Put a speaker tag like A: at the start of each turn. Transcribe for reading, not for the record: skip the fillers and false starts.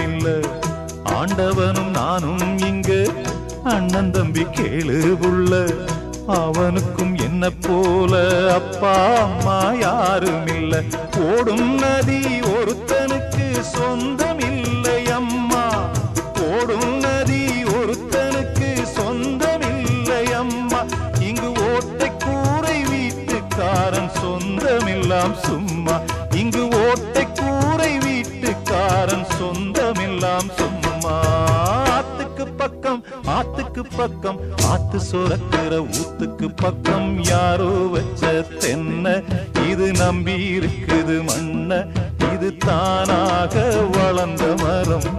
A: இல்ல. ஆண்டவனும் நானும் இங்க அண்ணன் தம்பி கேளு புள்ள. அவனுக்கும் என்ன போல அப்பா அம்மா யாரும் இல்ல. ஓடும் நதி ஒருத்தனுக்கு சொந்தம் இல்லை அம்மா. ஓடும் நதி ஒருத்தனுக்கு சொந்தம் இல்லை அம்மா. இங்கு ஓட்டை கூரை வீட்டுக்காரன் சொந்தமெல்லாம் சும்மா. இங்கு ஓட்டை கூரை வீட்டுக்காரன் சொந்தமெல்லாம் சும்மா. ஆத்துக்கு பக்கம் ஆத்துக்கு பக்கம் ஆத்து சுரக்கிற ஊத்துக்கு பக்கம் யாரோ வச்ச தென்ன. இது நம்பி இருக்குது மண்ண. இது தானாக வளர்ந்த மரம்.